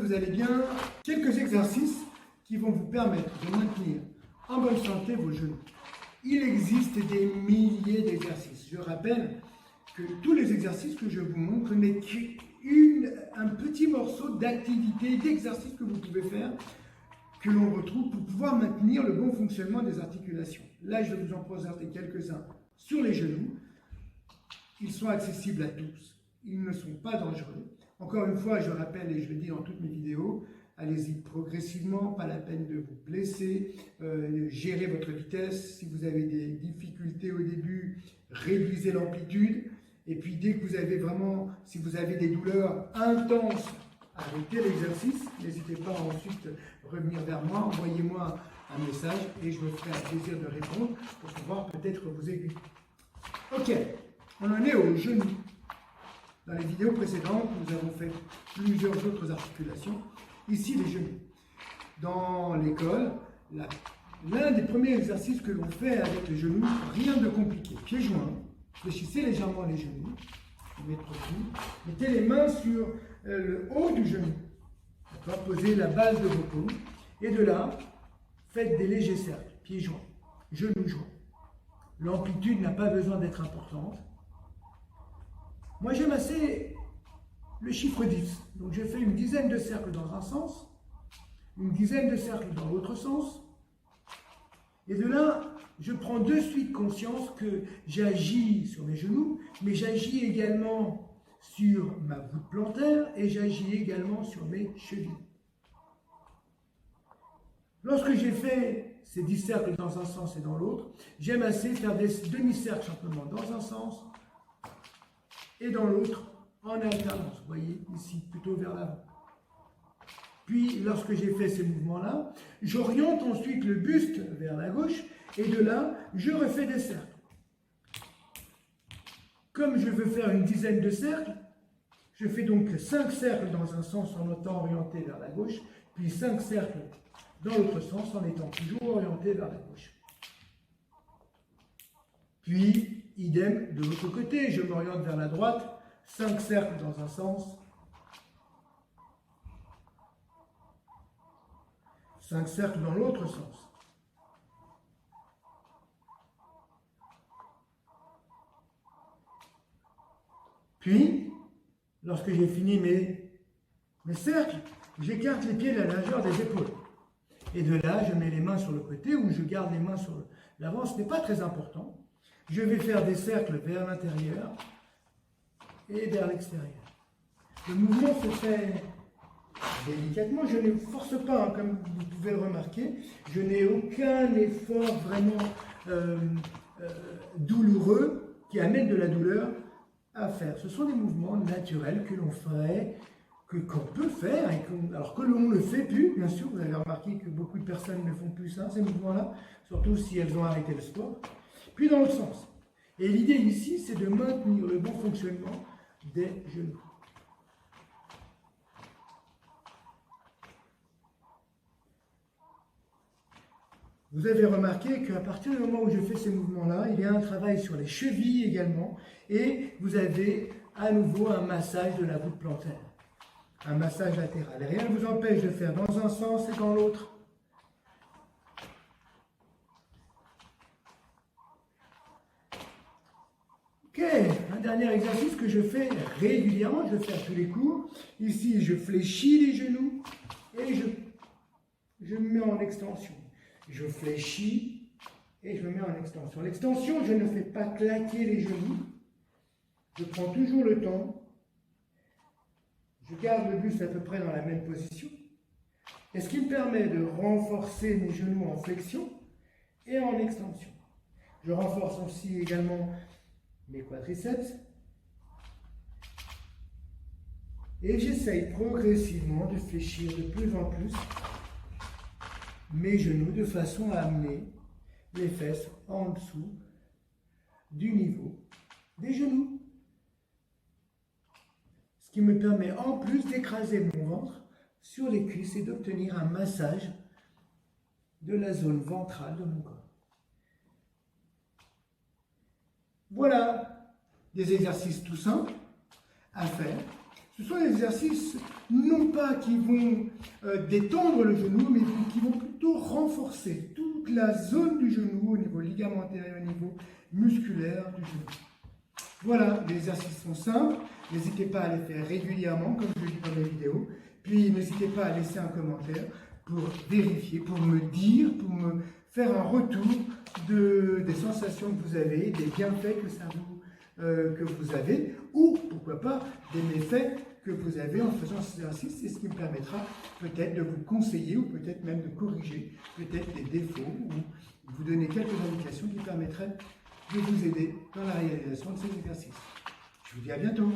vous allez bien. Quelques exercices qui vont vous permettre de maintenir en bonne santé vos genoux. Il existe des milliers d'exercices. Je rappelle que tous les exercices que je vous montre n'est qu'un petit morceau d'activité, d'exercice que vous pouvez faire, que l'on retrouve pour pouvoir maintenir le bon fonctionnement des articulations. Là, je vais vous en présenter quelques-uns sur les genoux. Ils sont accessibles à tous. Ils ne sont pas dangereux. Encore une fois, je rappelle et je le dis dans toutes mes vidéos, allez-y progressivement, pas la peine de vous blesser, gérez votre vitesse. Si vous avez des difficultés au début, réduisez l'amplitude. Et puis dès que vous avez vraiment, si vous avez des douleurs intenses, arrêtez l'exercice. N'hésitez pas à ensuite revenir vers moi, envoyez-moi un message et je me ferai un plaisir de répondre pour pouvoir peut-être vous aiguiller. Ok, on en est au genou. Dans les vidéos précédentes, nous avons fait plusieurs autres articulations. Ici, les genoux. Dans l'école, l'un des premiers exercices que l'on fait avec les genoux, rien de compliqué. Pieds joints, fléchissez légèrement les genoux, mettez les mains sur le haut du genou. Posez la base de vos paumes. Et de là, faites des légers cercles. Pieds joints, genoux joints. L'amplitude n'a pas besoin d'être importante. Moi, j'aime assez le chiffre 10. Donc, je fais une dizaine de cercles dans un sens, une dizaine de cercles dans l'autre sens. Et de là, je prends de suite conscience que j'agis sur mes genoux, mais j'agis également sur ma voûte plantaire et j'agis également sur mes chevilles. Lorsque j'ai fait ces 10 cercles dans un sens et dans l'autre, j'aime assez faire des demi-cercles simplement dans un sens et dans l'autre en alternance. Vous voyez, ici, plutôt vers l'avant. Puis, lorsque j'ai fait ces mouvements-là, j'oriente ensuite le buste vers la gauche et de là, je refais des cercles. Comme je veux faire une dizaine de cercles, je fais donc 5 cercles dans un sens en étant orienté vers la gauche, puis 5 cercles dans l'autre sens en étant toujours orienté vers la gauche. Puis, idem de l'autre côté, je m'oriente vers la droite, 5 cercles dans un sens, 5 cercles dans l'autre sens. Puis, lorsque j'ai fini mes cercles, j'écarte les pieds de la largeur des épaules. Et de là, je mets les mains sur le côté ou je garde les mains sur l'avant. Ce n'est pas très important. Je vais faire des cercles vers l'intérieur et vers l'extérieur. Le mouvement se fait délicatement. Je ne force pas, hein, comme vous pouvez le remarquer. Je n'ai aucun effort vraiment douloureux qui amène de la douleur à faire. Ce sont des mouvements naturels que l'on ferait, qu'on peut faire, alors que l'on ne le fait plus, bien sûr. Vous avez remarqué que beaucoup de personnes ne font plus ça, ces mouvements-là, surtout si elles ont arrêté le sport. Puis dans l'autre sens. Et l'idée ici, c'est de maintenir le bon fonctionnement des genoux. Vous avez remarqué qu'à partir du moment où je fais ces mouvements-là, il y a un travail sur les chevilles également, et vous avez à nouveau un massage de la voûte plantaire, un massage latéral. Et rien ne vous empêche de faire dans un sens et dans l'autre. Ok, un dernier exercice que je fais régulièrement, je le fais à tous les cours. Ici, je fléchis les genoux et je me mets en extension. Je fléchis et je me mets en extension. L'extension, je ne fais pas claquer les genoux. Je prends toujours le temps. Je garde le buste à peu près dans la même position. Et ce qui me permet de renforcer mes genoux en flexion et en extension. Je renforce aussi également mes quadriceps. Et j'essaye progressivement de fléchir de plus en plus mes genoux de façon à amener les fesses en dessous du niveau des genoux. Ce qui me permet en plus d'écraser mon ventre sur les cuisses et d'obtenir un massage de la zone ventrale de mon corps. Voilà des exercices tout simples à faire. Ce sont des exercices non pas qui vont détendre le genou, mais qui vont plutôt renforcer toute la zone du genou au niveau ligamentaire et au niveau musculaire du genou. Voilà, les exercices sont simples. N'hésitez pas à les faire régulièrement, comme je le dis dans mes vidéos. Puis n'hésitez pas à laisser un commentaire pour vérifier, pour me dire, pour me faire un retour des sensations que vous avez, des bienfaits que vous avez, ou pourquoi pas des méfaits que vous avez en faisant ces exercices. C'est ce qui me permettra peut-être de vous conseiller ou peut-être même de corriger peut-être des défauts ou vous donner quelques indications qui permettraient de vous aider dans la réalisation de ces exercices. Je vous dis à bientôt.